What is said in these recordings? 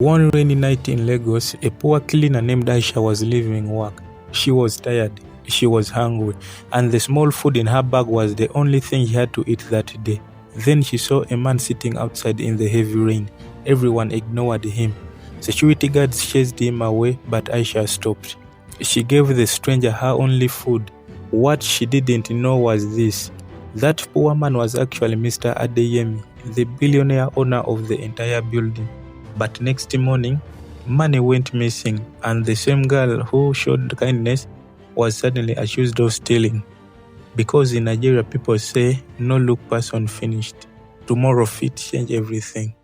One rainy night in Lagos, a poor cleaner named Aisha was leaving work. She was tired, she was hungry, and the small food in her bag was the only thing she had to eat that day. Then she saw a man sitting outside in the heavy rain. Everyone ignored him. Security guards chased him away, but Aisha stopped. She gave the stranger her only food. What she didn't know was this: that poor man was actually Mr. Adeyemi, the billionaire owner of the entire building. But next morning, money went missing, and the same girl who showed kindness was suddenly accused of stealing. Because in Nigeria, people say, no look person finished. Tomorrow fit change everything.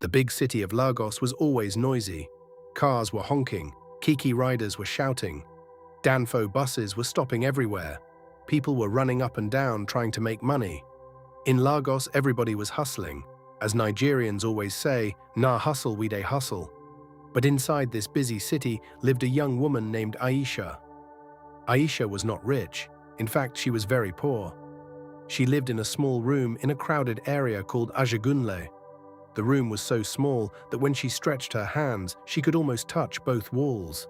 The big city of Lagos was always noisy. Cars were honking, Kiki riders were shouting, Danfo buses were stopping everywhere. People were running up and down trying to make money. In Lagos, everybody was hustling. As Nigerians always say, "Na hustle we dey hustle." But inside this busy city lived a young woman named Aisha. Aisha was not rich. In fact, she was very poor. She lived in a small room in a crowded area called Ajagunle. The room was so small that when she stretched her hands, she could almost touch both walls.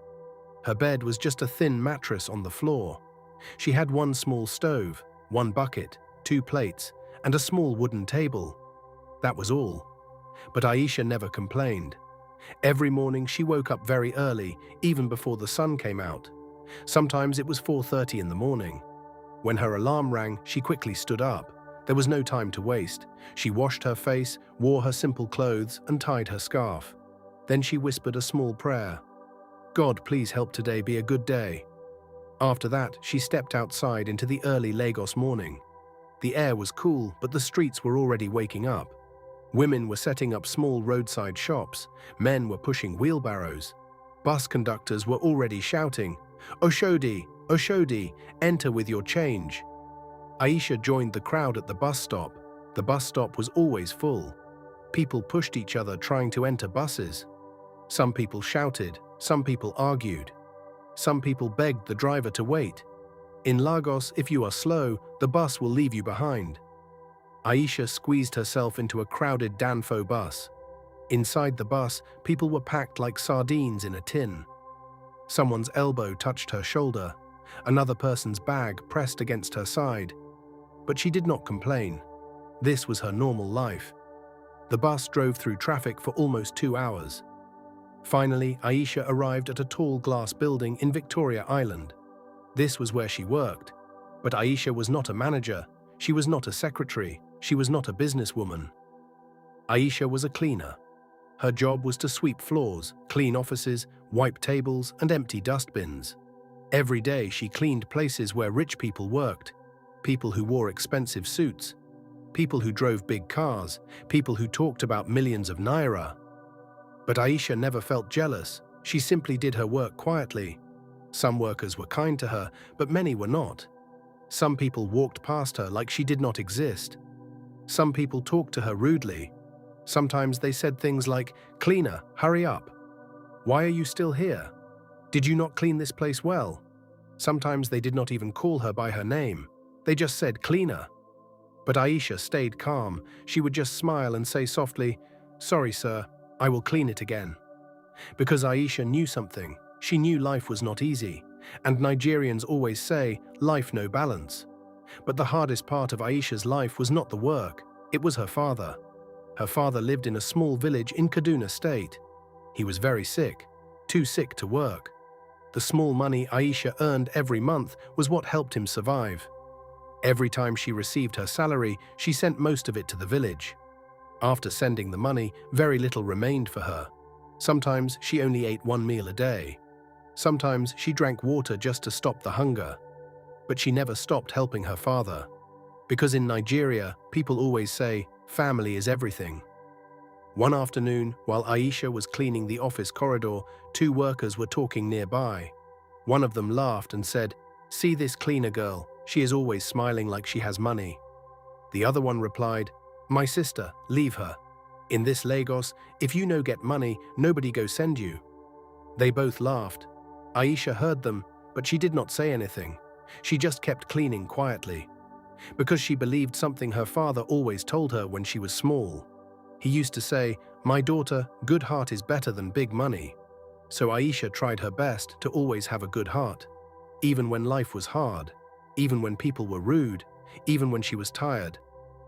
Her bed was just a thin mattress on the floor. She had one small stove, one bucket, 2 plates, and a small wooden table. That was all. But Aisha never complained. Every morning she woke up very early, even before the sun came out. Sometimes it was 4:30 in the morning. When her alarm rang, she quickly stood up. There was no time to waste. She washed her face, wore her simple clothes, and tied her scarf. Then she whispered a small prayer. "God, please help today be a good day." After that, she stepped outside into the early Lagos morning. The air was cool, but the streets were already waking up. Women were setting up small roadside shops. Men were pushing wheelbarrows. Bus conductors were already shouting, "Oshodi, Oshodi, enter with your change." Aisha joined the crowd at the bus stop. The bus stop was always full. People pushed each other trying to enter buses. Some people shouted, some people argued. Some people begged the driver to wait. In Lagos, if you are slow, the bus will leave you behind. Aisha squeezed herself into a crowded Danfo bus. Inside the bus, people were packed like sardines in a tin. Someone's elbow touched her shoulder. Another person's bag pressed against her side. But she did not complain. This was her normal life. The bus drove through traffic for almost 2 hours. Finally, Aisha arrived at a tall glass building in Victoria Island. This was where she worked. But Aisha was not a manager. She was not a secretary. She was not a businesswoman. Aisha was a cleaner. Her job was to sweep floors, clean offices, wipe tables, and empty dustbins. Every day she cleaned places where rich people worked, people who wore expensive suits, people who drove big cars, people who talked about millions of naira. But Aisha never felt jealous. She simply did her work quietly. Some workers were kind to her, but many were not. Some people walked past her like she did not exist. Some people talked to her rudely. Sometimes they said things like, "Cleaner, hurry up. Why are you still here? Did you not clean this place well?" Sometimes they did not even call her by her name. They just said, "Cleaner." But Aisha stayed calm. She would just smile and say softly, "Sorry, sir, I will clean it again." Because Aisha knew something. She knew life was not easy. And Nigerians always say, life no balance. But the hardest part of Aisha's life was not the work. It was her father. Her father lived in a small village in Kaduna State. He was very sick, too sick to work. The small money Aisha earned every month was what helped him survive. Every time she received her salary, she sent most of it to the village. After sending the money, very little remained for her. Sometimes she only ate 1 meal a day. Sometimes she drank water just to stop the hunger. But she never stopped helping her father. Because in Nigeria, people always say, family is everything. One afternoon, while Aisha was cleaning the office corridor, 2 workers were talking nearby. One of them laughed and said, "See this cleaner girl, she is always smiling like she has money." The other one replied, "My sister, leave her. In this Lagos, if you no get money, nobody go send you." They both laughed. Aisha heard them, but she did not say anything. She just kept cleaning quietly. Because she believed something her father always told her when she was small. He used to say, "My daughter, good heart is better than big money." So Aisha tried her best to always have a good heart. Even when life was hard, even when people were rude, even when she was tired,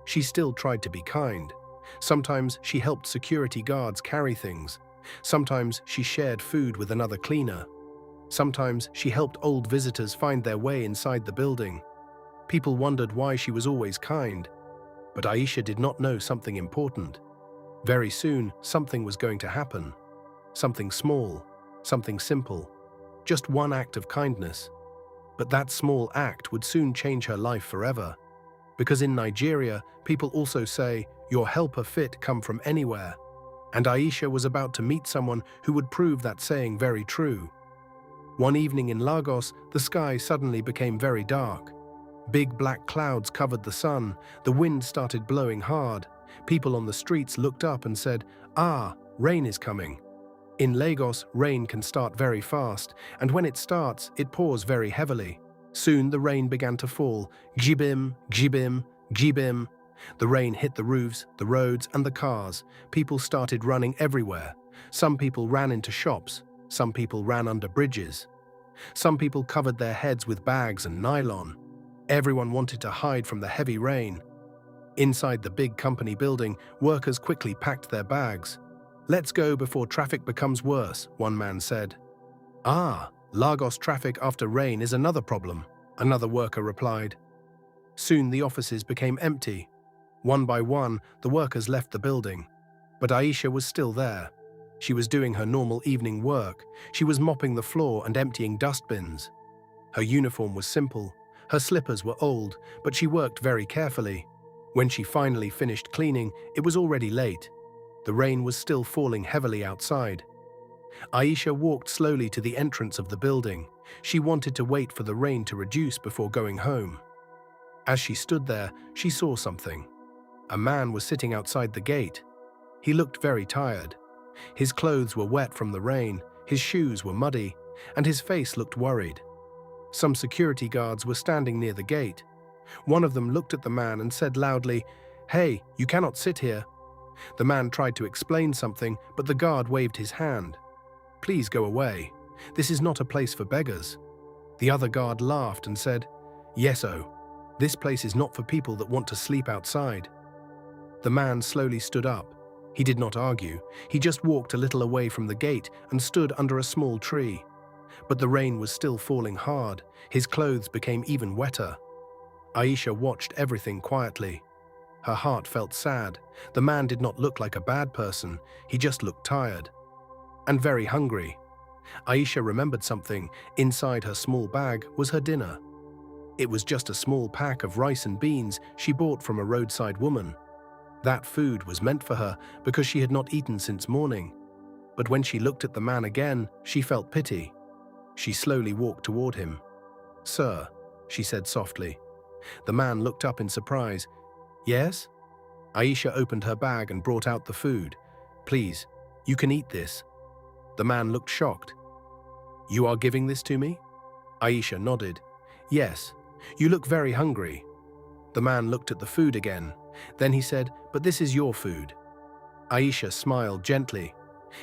she still tried to be kind. Sometimes she helped security guards carry things. Sometimes she shared food with another cleaner. Sometimes she helped old visitors find their way inside the building. People wondered why she was always kind. But Aisha did not know something important. Very soon, something was going to happen. Something small, something simple. Just one act of kindness. But that small act would soon change her life forever. Because in Nigeria, people also say, "Your helper fit come from anywhere." And Aisha was about to meet someone who would prove that saying very true. One evening in Lagos, the sky suddenly became very dark. Big black clouds covered the sun, the wind started blowing hard. People on the streets looked up and said, "Ah, rain is coming." In Lagos, rain can start very fast, and when it starts, it pours very heavily. Soon the rain began to fall, gjibim, gjibim, gjibim. The rain hit the roofs, the roads, and the cars. People started running everywhere. Some people ran into shops. Some people ran under bridges. Some people covered their heads with bags and nylon. Everyone wanted to hide from the heavy rain. Inside the big company building, workers quickly packed their bags. "Let's go before traffic becomes worse," one man said. "Ah, Lagos traffic after rain is another problem," another worker replied. Soon the offices became empty. One by one, the workers left the building. But Aisha was still there. She was doing her normal evening work. She was mopping the floor and emptying dustbins. Her uniform was simple. Her slippers were old, but she worked very carefully. When she finally finished cleaning, it was already late. The rain was still falling heavily outside. Aisha walked slowly to the entrance of the building. She wanted to wait for the rain to reduce before going home. As she stood there, she saw something. A man was sitting outside the gate. He looked very tired. His clothes were wet from the rain, his shoes were muddy, and his face looked worried. Some security guards were standing near the gate. One of them looked at the man and said loudly, "Hey, you cannot sit here." The man tried to explain something, but the guard waved his hand. "Please go away. This is not a place for beggars." The other guard laughed and said, "Yes-o, this place is not for people that want to sleep outside." The man slowly stood up. He did not argue. He just walked a little away from the gate and stood under a small tree. But the rain was still falling hard. His clothes became even wetter. Aisha watched everything quietly. Her heart felt sad. The man did not look like a bad person. He just looked tired. And very hungry. Aisha remembered something. Inside her small bag was her dinner. It was just a small pack of rice and beans she bought from a roadside woman. That food was meant for her because she had not eaten since morning. But when she looked at the man again, she felt pity. She slowly walked toward him. "Sir," she said softly. The man looked up in surprise. "Yes?" Aisha opened her bag and brought out the food. "Please, you can eat this." The man looked shocked. "You are giving this to me?" Aisha nodded. "Yes. You look very hungry." The man looked at the food again. Then he said, "But this is your food." Aisha smiled gently.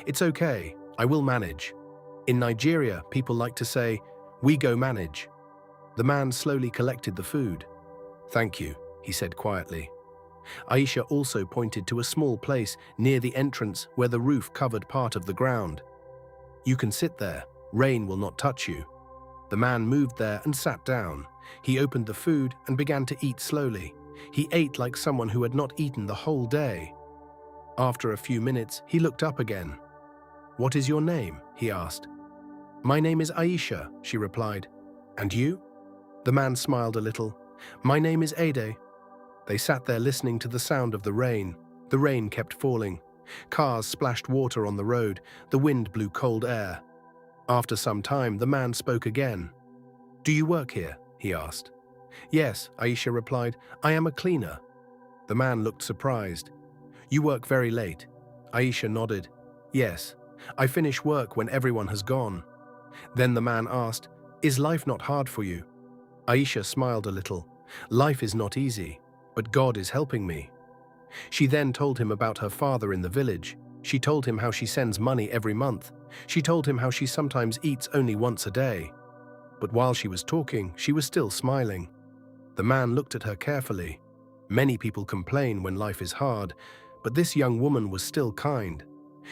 "It's okay. I will manage." In Nigeria, people like to say, "We go manage." The man slowly collected the food. "Thank you," he said quietly. Aisha also pointed to a small place near the entrance where the roof covered part of the ground. "You can sit there. Rain will not touch you." The man moved there and sat down. He opened the food and began to eat slowly. He ate like someone who had not eaten the whole day. After a few minutes, he looked up again. "What is your name?" he asked. "My name is Aisha," she replied. "And you?" The man smiled a little. "My name is Ade." They sat there listening to the sound of the rain. The rain kept falling. Cars splashed water on the road. The wind blew cold air. After some time, the man spoke again. "Do you work here?" he asked. "Yes," Aisha replied. "I am a cleaner." The man looked surprised. "You work very late?" Aisha nodded. "Yes, I finish work when everyone has gone." Then the man asked, "Is life not hard for you?" Aisha smiled a little. "Life is not easy, but God is helping me." She then told him about her father in the village. She told him how she sends money every month. She told him how she sometimes eats only once a day. But while she was talking, she was still smiling. The man looked at her carefully. Many people complain when life is hard, but this young woman was still kind.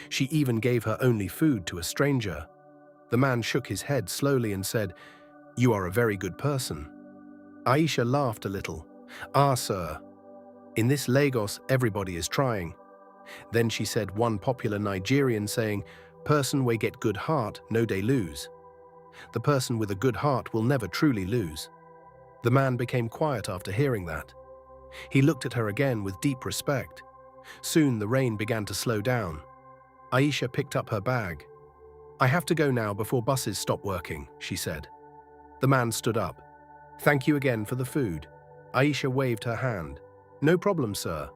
She even gave her only food to a stranger. The man shook his head slowly and said, "You are a very good person." Aisha laughed a little. "Ah, sir. In this Lagos, everybody is trying." Then she said one popular Nigerian saying, "Person we get good heart, no they lose." The person with a good heart will never truly lose. The man became quiet after hearing that. He looked at her again with deep respect. Soon the rain began to slow down. Aisha picked up her bag. "I have to go now before buses stop working," she said. The man stood up. "Thank you again for the food." Aisha waved her hand. "No problem, sir."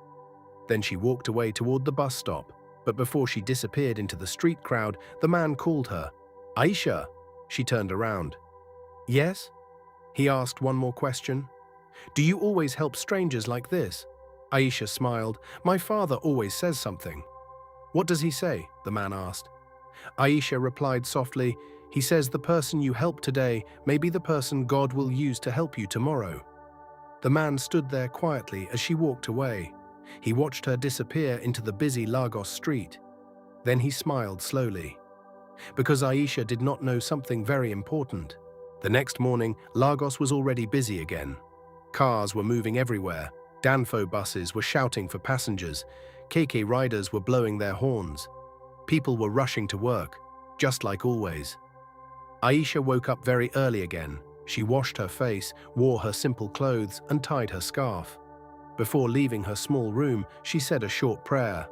Then she walked away toward the bus stop, but before she disappeared into the street crowd, the man called her. "Aisha!" She turned around. "Yes?" He asked one more question. "Do you always help strangers like this?" Aisha smiled. "My father always says something." "What does he say?" the man asked. Aisha replied softly, "He says the person you help today may be the person God will use to help you tomorrow." The man stood there quietly as she walked away. He watched her disappear into the busy Lagos street. Then he smiled slowly. Because Aisha did not know something very important. The next morning, Lagos was already busy again. Cars were moving everywhere. Danfo buses were shouting for passengers. KK riders were blowing their horns. People were rushing to work, just like always. Aisha woke up very early again. She washed her face, wore her simple clothes, and tied her scarf. Before leaving her small room, she said a short prayer.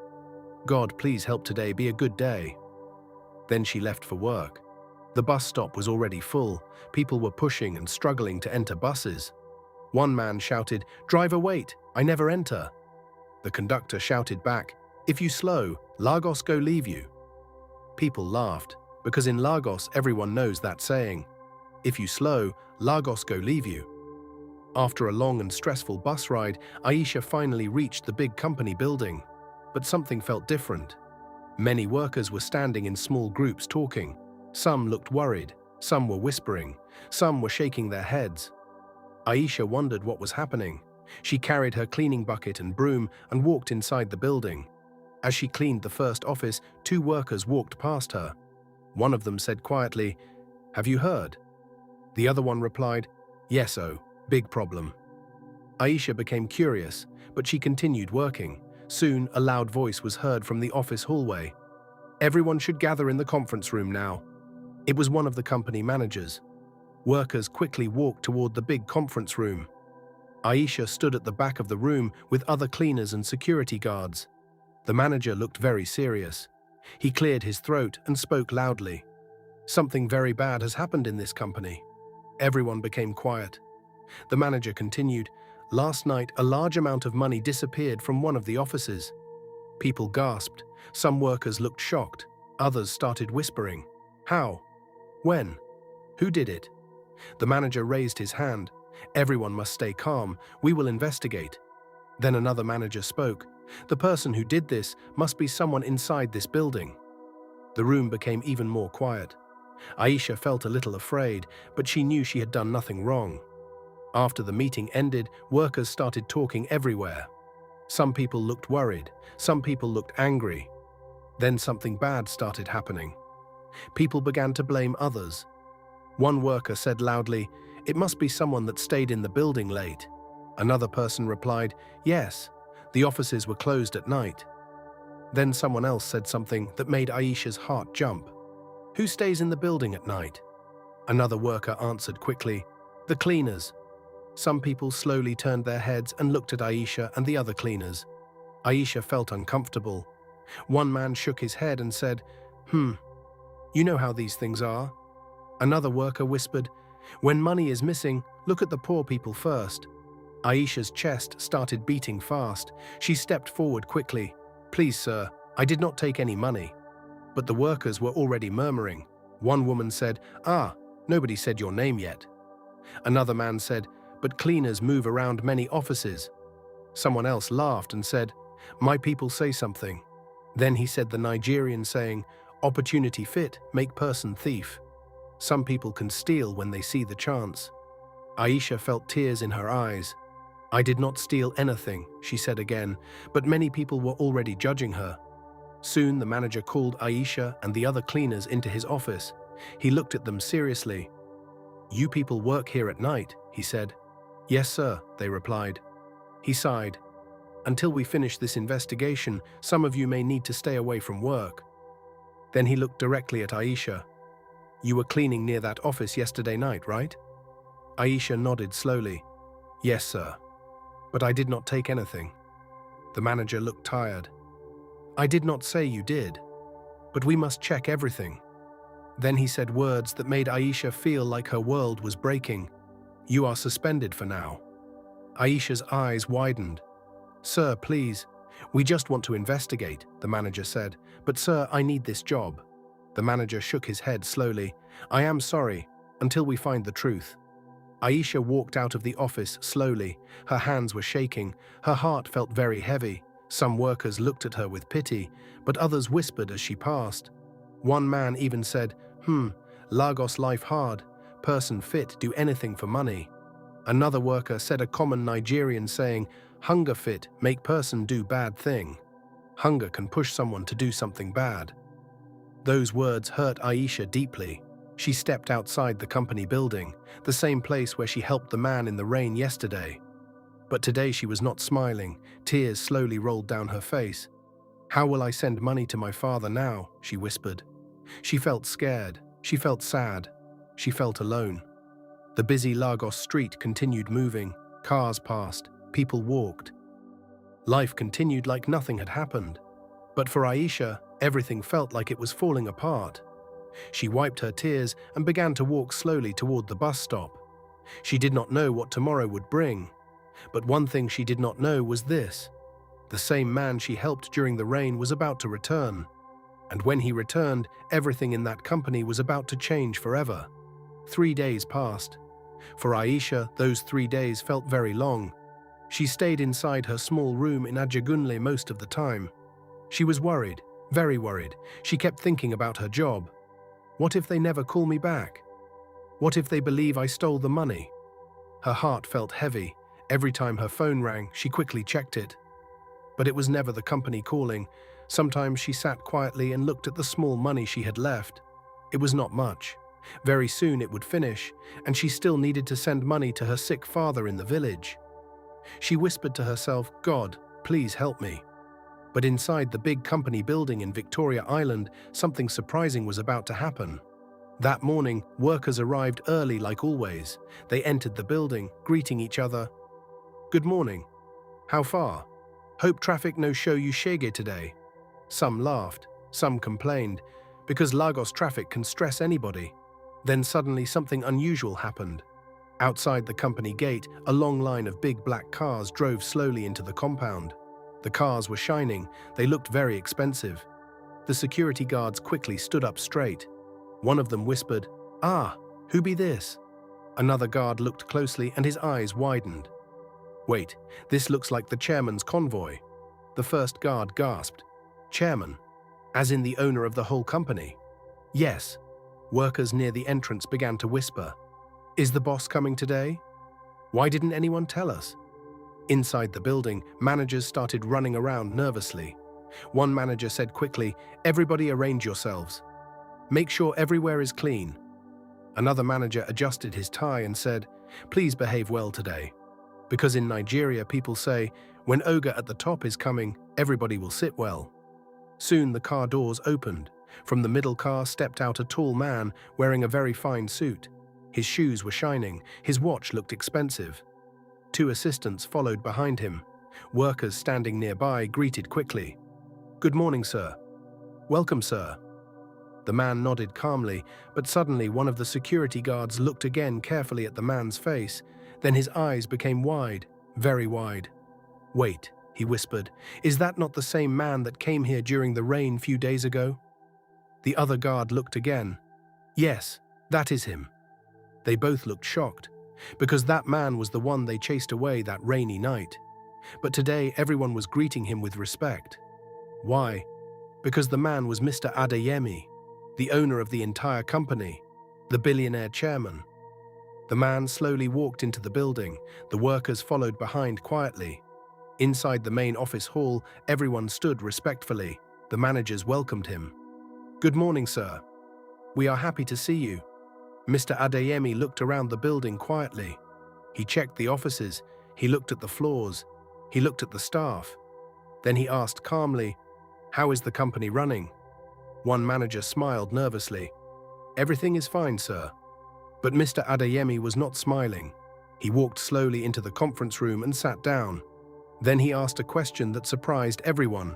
"God, please help today be a good day." Then she left for work. The bus stop was already full. People were pushing and struggling to enter buses. One man shouted, "Driver, wait, I never enter." The conductor shouted back, "If you slow, Lagos go leave you." People laughed, because in Lagos everyone knows that saying. If you slow, Lagos go leave you. After a long and stressful bus ride, Aisha finally reached the big company building. But something felt different. Many workers were standing in small groups talking. Some looked worried, some were whispering, some were shaking their heads. Aisha wondered what was happening. She carried her cleaning bucket and broom and walked inside the building. As she cleaned the first office, two workers walked past her. One of them said quietly, "Have you heard?" The other one replied, "Yes, oh, big problem." Aisha became curious, but she continued working. Soon, a loud voice was heard from the office hallway. "Everyone should gather in the conference room now." It was one of the company managers. Workers quickly walked toward the big conference room. Aisha stood at the back of the room with other cleaners and security guards. The manager looked very serious. He cleared his throat and spoke loudly. "Something very bad has happened in this company." Everyone became quiet. The manager continued, "Last night, a large amount of money disappeared from one of the offices." People gasped. Some workers looked shocked. Others started whispering. "How? When? Who did it?" The manager raised his hand. "Everyone must stay calm. We will investigate." Then another manager spoke. "The person who did this must be someone inside this building." The room became even more quiet. Aisha felt a little afraid, but she knew she had done nothing wrong. After the meeting ended, workers started talking everywhere. Some people looked worried, some people looked angry. Then something bad started happening. People began to blame others. One worker said loudly, "It must be someone that stayed in the building late." Another person replied, "Yes, the offices were closed at night." Then someone else said something that made Aisha's heart jump. "Who stays in the building at night?" Another worker answered quickly, "The cleaners." Some people slowly turned their heads and looked at Aisha and the other cleaners. Aisha felt uncomfortable. One man shook his head and said, You know how these things are." Another worker whispered, "When money is missing, look at the poor people first." Aisha's chest started beating fast. She stepped forward quickly. "Please, sir, I did not take any money." But the workers were already murmuring. One woman said, "Nobody said your name yet." Another man said, "But cleaners move around many offices." Someone else laughed and said, "My people say something." Then he said the Nigerian saying, "Opportunity fit, make person thief." Some people can steal when they see the chance. Aisha felt tears in her eyes. "I did not steal anything," she said again, but many people were already judging her. Soon the manager called Aisha and the other cleaners into his office. He looked at them seriously. "You people work here at night," he said. "Yes, sir," they replied. He sighed. "Until we finish this investigation, some of you may need to stay away from work." Then he looked directly at Aisha. "You were cleaning near that office yesterday night, right?" Aisha nodded slowly. "Yes, sir. But I did not take anything." The manager looked tired. "I did not say you did, but we must check everything." Then he said words that made Aisha feel like her world was breaking. "You are suspended for now." Aisha's eyes widened. "Sir, please, we just want to investigate," the manager said. "But sir, I need this job." The manager shook his head slowly. "I am sorry, until we find the truth." Aisha walked out of the office slowly. Her hands were shaking. Her heart felt very heavy. Some workers looked at her with pity, but others whispered as she passed. One man even said, Lagos life hard, person fit, do anything for money." Another worker said a common Nigerian saying, "Hunger fit, make person do bad thing." Hunger can push someone to do something bad. Those words hurt Aisha deeply. She stepped outside the company building, the same place where she helped the man in the rain yesterday. But today she was not smiling. Tears slowly rolled down her face. "How will I send money to my father now?" she whispered. She felt scared. She felt sad. She felt alone. The busy Lagos street continued moving. Cars passed. People walked. Life continued like nothing had happened. But for Aisha, everything felt like it was falling apart. She wiped her tears and began to walk slowly toward the bus stop. She did not know what tomorrow would bring. But one thing she did not know was this. The same man she helped during the rain was about to return. And when he returned, everything in that company was about to change forever. 3 days passed. For Aisha, those 3 days felt very long. She stayed inside her small room in Ajagunle most of the time. She was worried, very worried. She kept thinking about her job. What if they never call me back? What if they believe I stole the money? Her heart felt heavy. Every time her phone rang, she quickly checked it. But it was never the company calling. Sometimes she sat quietly and looked at the small money she had left. It was not much. Very soon it would finish, and she still needed to send money to her sick father in the village. She whispered to herself, "God, please help me." But inside the big company building in Victoria Island, something surprising was about to happen. That morning, workers arrived early like always. They entered the building, greeting each other. "Good morning. How far? Hope traffic no show you shege today." Some laughed, some complained, because Lagos traffic can stress anybody. Then suddenly something unusual happened. Outside the company gate, a long line of big black cars drove slowly into the compound. The cars were shining. They looked very expensive. The security guards quickly stood up straight. One of them whispered, "Ah, who be this?" Another guard looked closely and his eyes widened. "Wait, this looks like the chairman's convoy." The first guard gasped. "Chairman? As in the owner of the whole company?" "Yes." Workers near the entrance began to whisper. "Is the boss coming today? Why didn't anyone tell us?" Inside the building, managers started running around nervously. One manager said quickly, "Everybody arrange yourselves. Make sure everywhere is clean." Another manager adjusted his tie and said, "Please behave well today." Because in Nigeria people say, when Oga at the top is coming, everybody will sit well. Soon the car doors opened. From the middle car stepped out a tall man wearing a very fine suit. His shoes were shining. His watch looked expensive. 2 assistants followed behind him. Workers standing nearby greeted quickly. "Good morning, sir." "Welcome, sir." The man nodded calmly, but suddenly one of the security guards looked again carefully at the man's face. Then his eyes became wide, very wide. "Wait," he whispered, "is that not the same man that came here during the rain few days ago?" The other guard looked again. "Yes, that is him." They both looked shocked, because that man was the one they chased away that rainy night. But today everyone was greeting him with respect. Why? Because the man was Mr. Adeyemi, the owner of the entire company, the billionaire chairman. The man slowly walked into the building. The workers followed behind quietly. Inside the main office hall, everyone stood respectfully. The managers welcomed him. "Good morning, sir. We are happy to see you." Mr. Adeyemi looked around the building quietly. He checked the offices. He looked at the floors. He looked at the staff. Then he asked calmly, "How is the company running?" One manager smiled nervously. "Everything is fine, sir." But Mr. Adeyemi was not smiling. He walked slowly into the conference room and sat down. Then he asked a question that surprised everyone.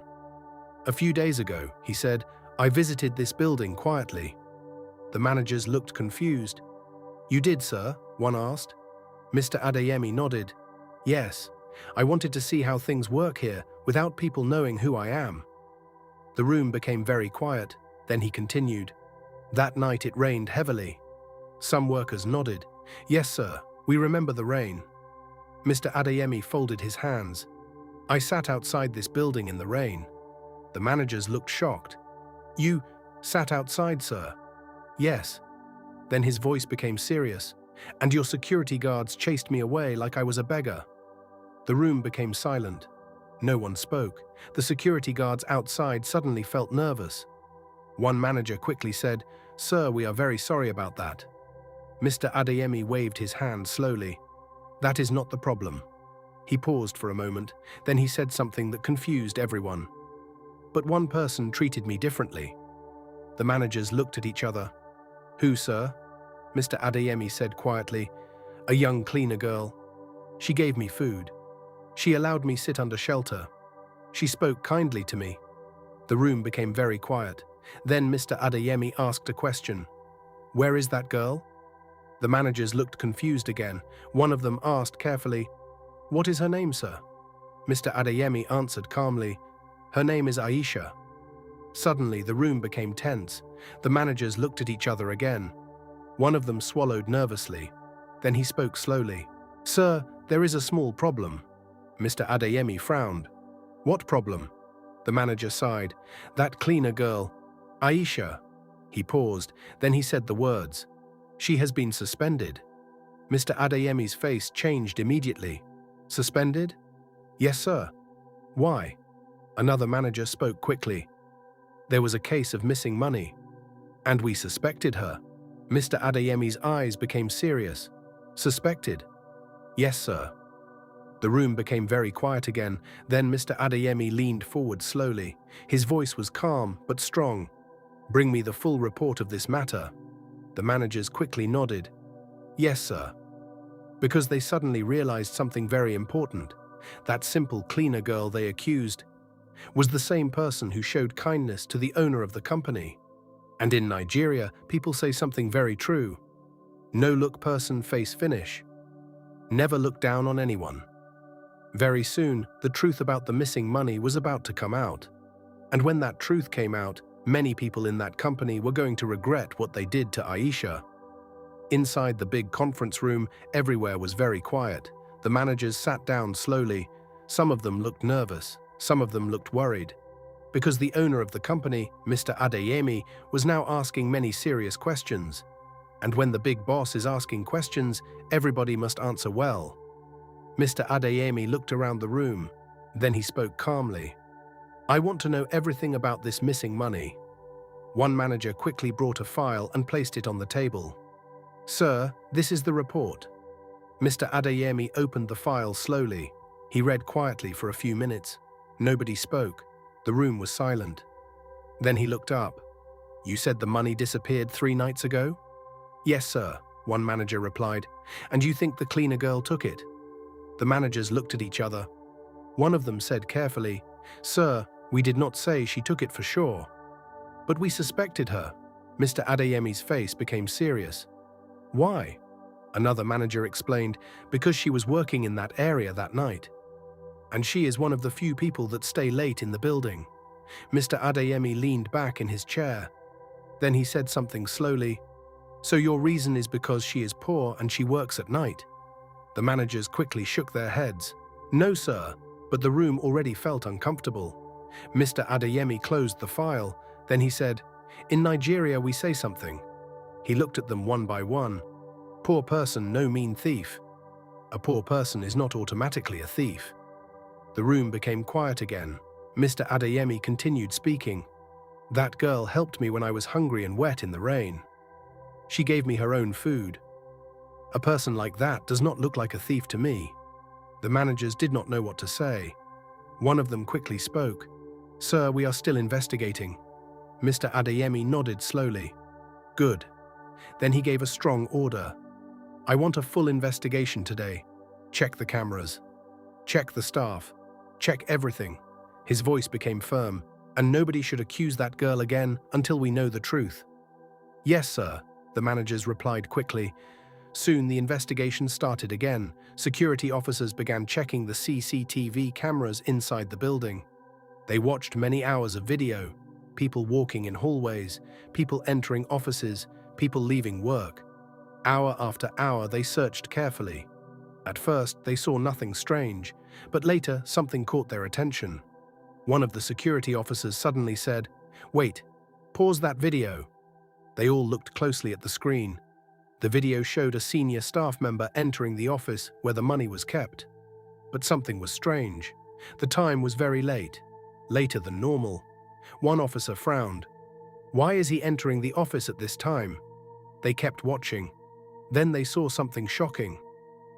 "A few days ago," he said, "I visited this building quietly." The managers looked confused. "You did, sir?" one asked. Mr. Adeyemi nodded. "Yes, I wanted to see how things work here without people knowing who I am." The room became very quiet. Then he continued. "That night it rained heavily." Some workers nodded. "Yes, sir, we remember the rain." Mr. Adeyemi folded his hands. "I sat outside this building in the rain." The managers looked shocked. "You sat outside, sir?" "Yes." Then his voice became serious. "And your security guards chased me away like I was a beggar." The room became silent. No one spoke. The security guards outside suddenly felt nervous. One manager quickly said, "Sir, we are very sorry about that." Mr. Adeyemi waved his hand slowly. "That is not the problem." He paused for a moment, then he said something that confused everyone. "But one person treated me differently." The managers looked at each other. "Who, sir?" Mr. Adeyemi said quietly. "A young cleaner girl. She gave me food. She allowed me sit under shelter. She spoke kindly to me." The room became very quiet. Then Mr. Adeyemi asked a question. "Where is that girl?" The managers looked confused again. One of them asked carefully, "What is her name, sir?" Mr. Adeyemi answered calmly, "Her name is Aisha." Suddenly, the room became tense. The managers looked at each other again. One of them swallowed nervously. Then he spoke slowly. "Sir, there is a small problem." Mr. Adeyemi frowned. "What problem?" The manager sighed. "That cleaner girl, Aisha." He paused. Then he said the words, "She has been suspended." Mr. Adeyemi's face changed immediately. "Suspended?" "Yes, sir." "Why?" Another manager spoke quickly. "There was a case of missing money. And we suspected her." Mr. Adeyemi's eyes became serious. "Suspected?" "Yes, sir." The room became very quiet again. Then Mr. Adeyemi leaned forward slowly. His voice was calm but strong. "Bring me the full report of this matter." The managers quickly nodded. "Yes, sir." Because they suddenly realized something very important. That simple cleaner girl they accused was the same person who showed kindness to the owner of the company. And in Nigeria, people say something very true. No look person face finish. Never look down on anyone. Very soon, the truth about the missing money was about to come out. And when that truth came out, many people in that company were going to regret what they did to Aisha. Inside the big conference room, everywhere was very quiet. The managers sat down slowly. Some of them looked nervous. Some of them looked worried. Because the owner of the company, Mr. Adeyemi, was now asking many serious questions. And when the big boss is asking questions, everybody must answer well. Mr. Adeyemi looked around the room. Then he spoke calmly. "I want to know everything about this missing money." One manager quickly brought a file and placed it on the table. "Sir, this is the report." Mr. Adeyemi opened the file slowly. He read quietly for a few minutes. Nobody spoke. The room was silent. Then he looked up. "You said the money disappeared 3 nights ago?" "Yes, sir," one manager replied. "And you think the cleaner girl took it?" The managers looked at each other. One of them said carefully, "Sir, we did not say she took it for sure. But we suspected her." Mr. Adeyemi's face became serious. "Why?" Another manager explained, "Because she was working in that area that night. And she is one of the few people that stay late in the building." Mr. Adeyemi leaned back in his chair. Then he said something slowly. "So your reason is because she is poor and she works at night?" The managers quickly shook their heads. "No, sir. But the room already felt uncomfortable. Mr. Adeyemi closed the file. Then he said, "In Nigeria, we say something." He looked at them one by one. "Poor person, no mean thief." A poor person is not automatically a thief. The room became quiet again. Mr. Adeyemi continued speaking. "That girl helped me when I was hungry and wet in the rain. She gave me her own food. A person like that does not look like a thief to me." The managers did not know what to say. One of them quickly spoke. "Sir, we are still investigating." Mr. Adeyemi nodded slowly. "Good." Then he gave a strong order. "I want a full investigation today. Check the cameras. Check the staff. Check everything." His voice became firm. "And nobody should accuse that girl again until we know the truth." "Yes, sir," the managers replied quickly. Soon the investigation started again. Security officers began checking the CCTV cameras inside the building. They watched many hours of video, people walking in hallways, people entering offices, people leaving work. Hour after hour they searched carefully. At first they saw nothing strange, but later something caught their attention. One of the security officers suddenly said, "Wait, pause that video." They all looked closely at the screen. The video showed a senior staff member entering the office where the money was kept. But something was strange. The time was very late, later than normal. One officer frowned. "Why is he entering the office at this time?" They kept watching. Then they saw something shocking.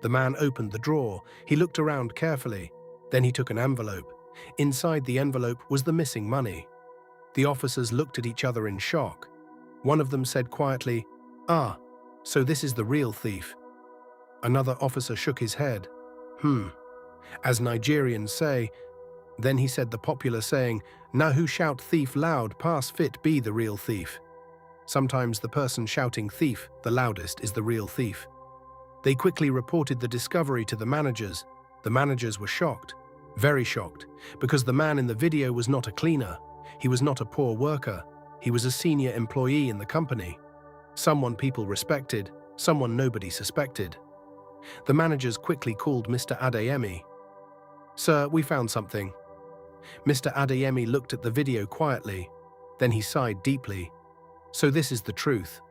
The man opened the drawer. He looked around carefully. Then he took an envelope. Inside the envelope was the missing money. The officers looked at each other in shock. One of them said quietly, "Ah, so this is the real thief." Another officer shook his head. As Nigerians say." Then he said the popular saying, "Now who shout thief loud, pass fit be the real thief." Sometimes the person shouting thief the loudest is the real thief. They quickly reported the discovery to the managers. The managers were shocked, very shocked, because the man in the video was not a cleaner. He was not a poor worker. He was a senior employee in the company. Someone people respected, someone nobody suspected. The managers quickly called Mr. Adeyemi. "Sir, we found something." Mr. Adeyemi looked at the video quietly. Then he sighed deeply. "So this is the truth."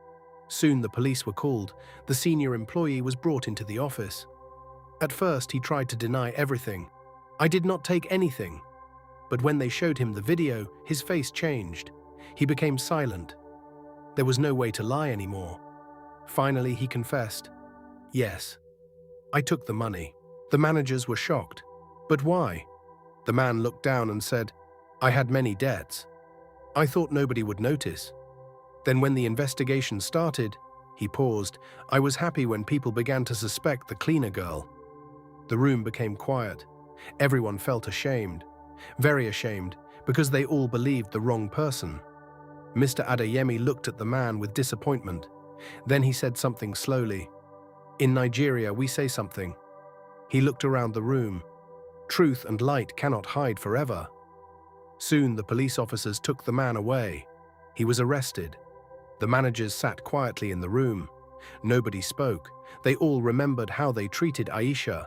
Soon the police were called. The senior employee was brought into the office. At first he tried to deny everything. "I did not take anything." But when they showed him the video, his face changed. He became silent. There was no way to lie anymore. Finally he confessed, "Yes, I took the money." The managers were shocked. "But why?" The man looked down and said, "I had many debts. I thought nobody would notice. Then when the investigation started," he paused, "I was happy when people began to suspect the cleaner girl." The room became quiet. Everyone felt ashamed, very ashamed, because they all believed the wrong person. Mr. Adeyemi looked at the man with disappointment. Then he said something slowly. "In Nigeria, we say something." He looked around the room. Truth and light cannot hide forever. Soon the police officers took the man away. He was arrested. The managers sat quietly in the room. Nobody spoke. They all remembered how they treated Aisha,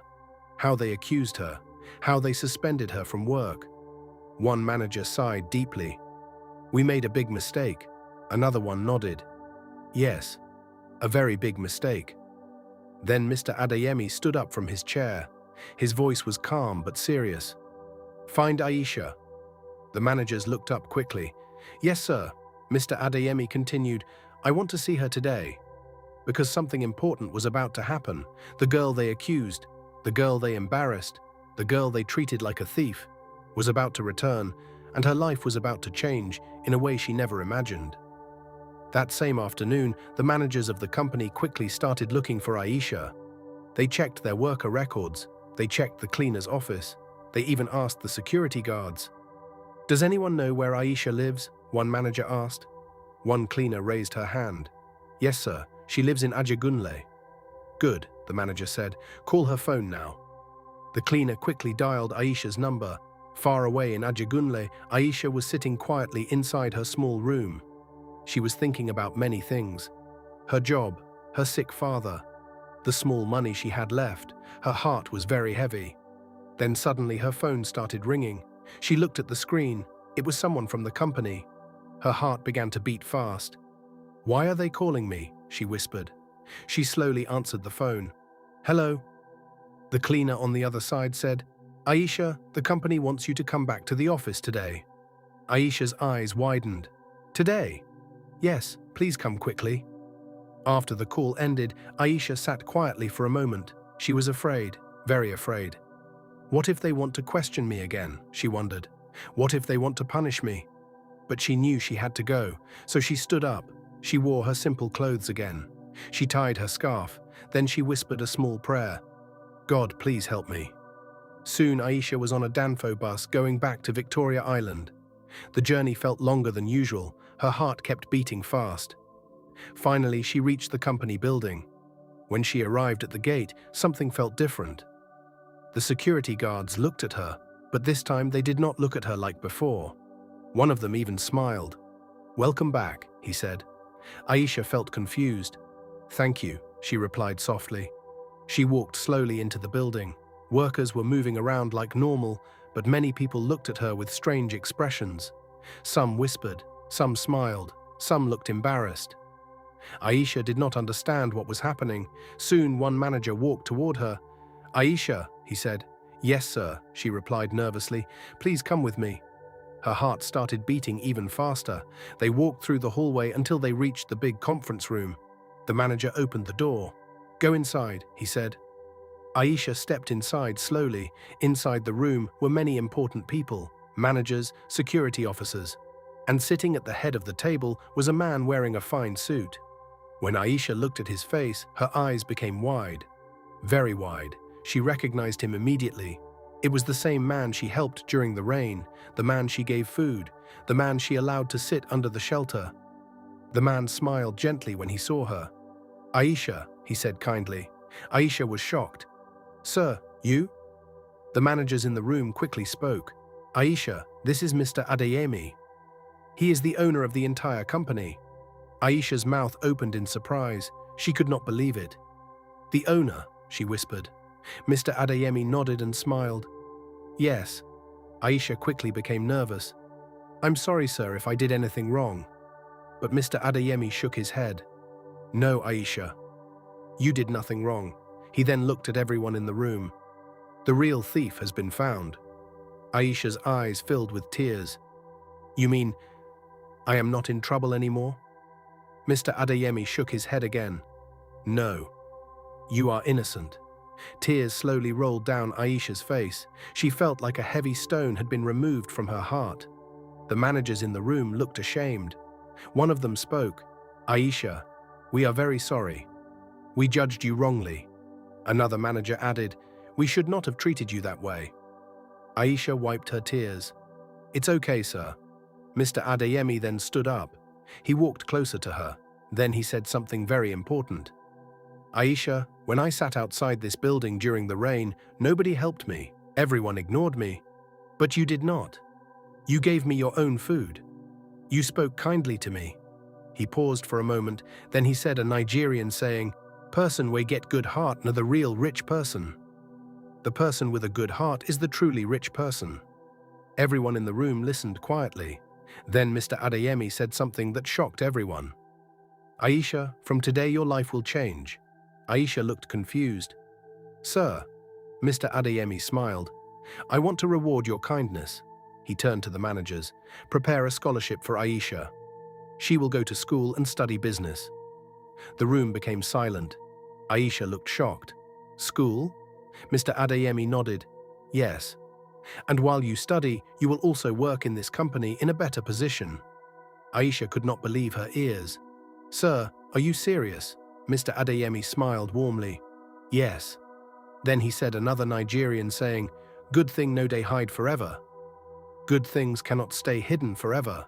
how they accused her, how they suspended her from work. One manager sighed deeply. "We made a big mistake." Another one nodded. "Yes, a very big mistake." Then Mr. Adeyemi stood up from his chair. His voice was calm but serious. "Find Aisha." The managers looked up quickly. "Yes, sir." Mr. Adeyemi continued, "I want to see her today." Because something important was about to happen. The girl they accused, the girl they embarrassed, the girl they treated like a thief, was about to return, and her life was about to change in a way she never imagined. That same afternoon, the managers of the company quickly started looking for Aisha. They checked their worker records. They checked the cleaner's office. They even asked the security guards. "Does anyone know where Aisha lives?" one manager asked. One cleaner raised her hand. "Yes, sir. She lives in Ajagunle." "Good," the manager said. "Call her phone now." The cleaner quickly dialed Aisha's number. Far away in Ajagunle, Aisha was sitting quietly inside her small room. She was thinking about many things. Her job, her sick father, the small money she had left. Her heart was very heavy. Then suddenly her phone started ringing. She looked at the screen. It was someone from the company. Her heart began to beat fast. "Why are they calling me?" she whispered. She slowly answered the phone. "Hello?" The cleaner on the other side said, "Aisha, the company wants you to come back to the office today." Aisha's eyes widened. "Today?" "Yes, please come quickly." After the call ended, Aisha sat quietly for a moment. She was afraid, very afraid. What if they want to question me again, she wondered. What if they want to punish me? But she knew she had to go, so she stood up. She wore her simple clothes again. She tied her scarf, then she whispered a small prayer. "God, please help me." Soon Aisha was on a Danfo bus going back to Victoria Island. The journey felt longer than usual. Her heart kept beating fast. Finally, she reached the company building. When she arrived at the gate, something felt different. The security guards looked at her, but this time they did not look at her like before. One of them even smiled. "Welcome back," he said. Aisha felt confused. "Thank you," she replied softly. She walked slowly into the building. Workers were moving around like normal, but many people looked at her with strange expressions. Some whispered, some smiled, some looked embarrassed. Aisha did not understand what was happening. Soon one manager walked toward her. "Aisha," he said. "Yes, sir," she replied nervously. "Please come with me." Her heart started beating even faster. They walked through the hallway until they reached the big conference room. The manager opened the door. "Go inside," he said. Aisha stepped inside slowly. Inside the room were many important people, managers, security officers. And sitting at the head of the table was a man wearing a fine suit. When Aisha looked at his face, her eyes became wide. Very wide. She recognized him immediately. It was the same man she helped during the rain, the man she gave food, the man she allowed to sit under the shelter. The man smiled gently when he saw her. "Aisha," he said kindly. Aisha was shocked. "Sir, you?" The managers in the room quickly spoke. "Aisha, this is Mr. Adeyemi. He is the owner of the entire company." Aisha's mouth opened in surprise. She could not believe it. "The owner," she whispered. Mr. Adeyemi nodded and smiled. "Yes." Aisha quickly became nervous. "I'm sorry, sir, if I did anything wrong." But Mr. Adeyemi shook his head. "No, Aisha. You did nothing wrong." He then looked at everyone in the room. "The real thief has been found." Aisha's eyes filled with tears. "You mean I am not in trouble anymore?" Mr. Adeyemi shook his head again. "No. You are innocent." Tears slowly rolled down Aisha's face. She felt like a heavy stone had been removed from her heart. The managers in the room looked ashamed. One of them spoke. "Aisha, we are very sorry. We judged you wrongly." Another manager added, "We should not have treated you that way." Aisha wiped her tears. "It's okay, sir." Mr. Adeyemi then stood up. He walked closer to her. Then he said something very important. "Aisha, when I sat outside this building during the rain, nobody helped me. Everyone ignored me. But you did not. You gave me your own food. You spoke kindly to me." He paused for a moment, then he said a Nigerian saying, "Person we get good heart na the real rich person." The person with a good heart is the truly rich person. Everyone in the room listened quietly. Then Mr. Adeyemi said something that shocked everyone. "Aisha, from today your life will change." Aisha looked confused. "Sir," Mr. Adeyemi smiled, "I want to reward your kindness." He turned to the managers. "Prepare a scholarship for Aisha. She will go to school and study business." The room became silent. Aisha looked shocked. "School?" Mr. Adeyemi nodded. "Yes. And while you study, you will also work in this company in a better position." Aisha could not believe her ears. "Sir, are you serious?" Mr. Adeyemi smiled warmly. "Yes." Then he said another Nigerian saying, "Good thing no day hide forever. Good things cannot stay hidden forever."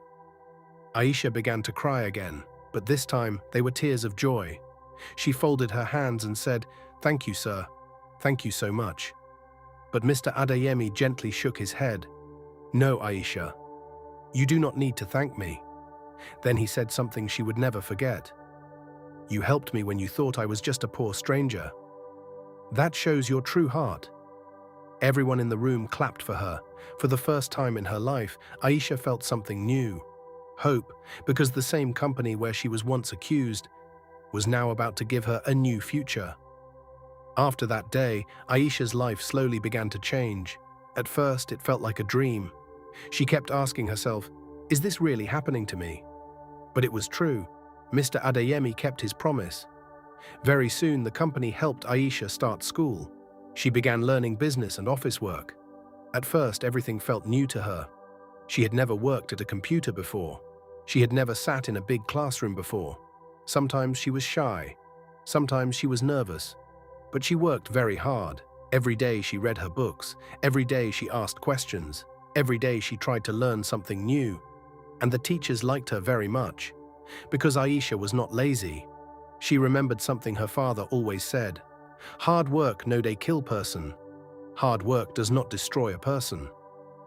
Aisha began to cry again, but this time they were tears of joy. She folded her hands and said, "Thank you, sir. Thank you so much." But Mr. Adeyemi gently shook his head. "No, Aisha. You do not need to thank me." Then he said something she would never forget. "You helped me when you thought I was just a poor stranger. That shows your true heart. Everyone in the room clapped for her. For the first time in her life, Aisha felt something new. Hope, because the same company where she was once accused was now about to give her a new future. After that day, Aisha's life slowly began to change. At first, it felt like a dream. She kept asking herself, is this really happening to me? But it was true. Mr. Adeyemi kept his promise. Very soon, the company helped Aisha start school. She began learning business and office work. At first, everything felt new to her. She had never worked at a computer before. She had never sat in a big classroom before. Sometimes she was shy. Sometimes she was nervous. But she worked very hard. Every day she read her books. Every day she asked questions. Every day she tried to learn something new. And the teachers liked her very much. Because Aisha was not lazy. She remembered something her father always said. Hard work no dey kill person. Hard work does not destroy a person.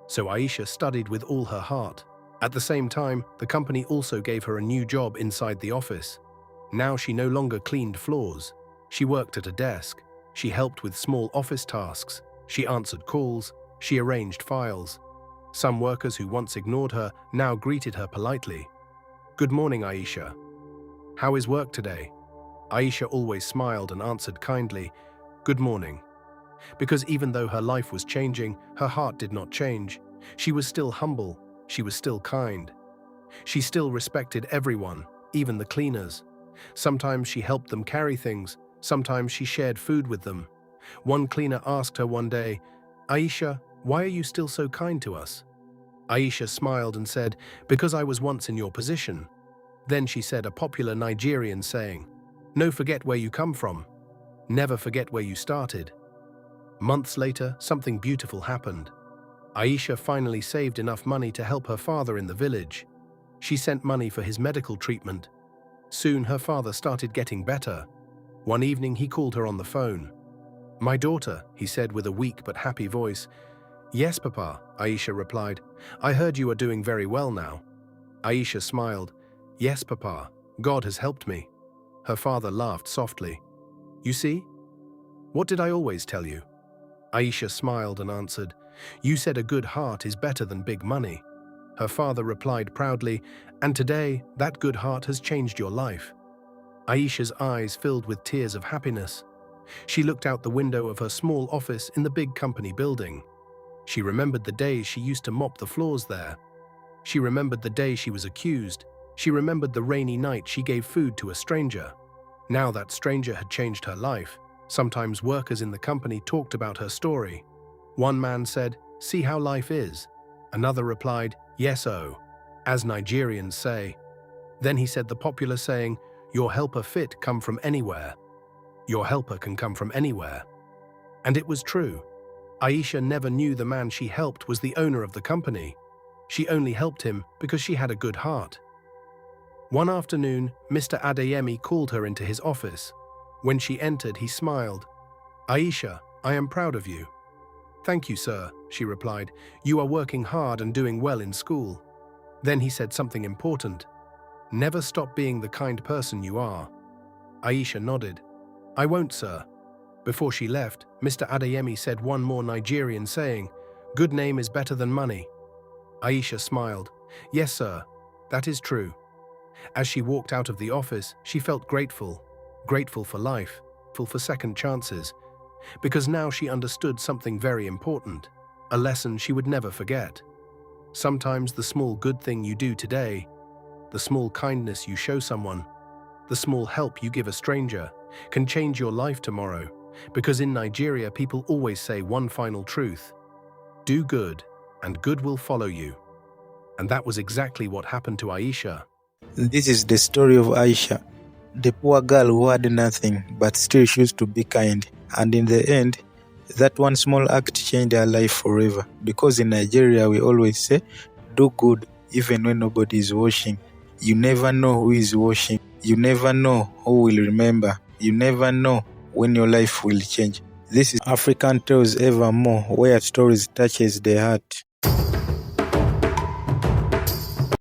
So Aisha studied with all her heart. At the same time, the company also gave her a new job inside the office. Now she no longer cleaned floors. She worked at a desk. She helped with small office tasks. She answered calls. She arranged files. Some workers who once ignored her now greeted her politely. Good morning, Aisha. How is work today? Aisha always smiled and answered kindly, good morning. Because even though her life was changing, her heart did not change. She was still humble. She was still kind. She still respected everyone, even the cleaners. Sometimes she helped them carry things. Sometimes she shared food with them. One cleaner asked her one day, Aisha, why are you still so kind to us? Aisha smiled and said, because I was once in your position. Then she said a popular Nigerian saying, no forget where you come from. Never forget where you started. Months later, something beautiful happened. Aisha finally saved enough money to help her father in the village. She sent money for his medical treatment. Soon her father started getting better. One evening he called her on the phone. My daughter, he said with a weak but happy voice. Yes, Papa, Aisha replied. I heard you are doing very well now. Aisha smiled. Yes, Papa, God has helped me. Her father laughed softly. You see? What did I always tell you? Aisha smiled and answered, you said a good heart is better than big money. Her father replied proudly, and today that good heart has changed your life. Aisha's eyes filled with tears of happiness. She looked out the window of her small office in the big company building. She remembered the days she used to mop the floors there. She remembered the day she was accused. She remembered the rainy night she gave food to a stranger. Now that stranger had changed her life. Sometimes workers in the company talked about her story. One man said, see how life is. Another replied, yes, oh, as Nigerians say. Then he said the popular saying, your helper fit come from anywhere. Your helper can come from anywhere. And it was true. Aisha never knew the man she helped was the owner of the company. She only helped him because she had a good heart. One afternoon, Mr. Adeyemi called her into his office. When she entered, he smiled. Aisha, I am proud of you. Thank you, sir, she replied. You are working hard and doing well in school. Then he said something important. Never stop being the kind person you are. Aisha nodded. I won't, sir. Before she left, Mr. Adeyemi said one more Nigerian saying, good name is better than money. Aisha smiled. Yes, sir, that is true. As she walked out of the office, she felt grateful for life, grateful for second chances, because now she understood something very important, a lesson she would never forget. Sometimes the small good thing you do today, the small kindness you show someone, the small help you give a stranger, can change your life tomorrow, because in Nigeria people always say one final truth: do good, and good will follow you. And that was exactly what happened to Aisha. This is the story of Aisha, the poor girl who had nothing but still chose to be kind. And in the end, that one small act changed her life forever. Because in Nigeria, we always say, do good even when nobody is watching. You never know who is watching. You never know who will remember. You never know when your life will change. This is African Tales Evermore, where stories touches the heart.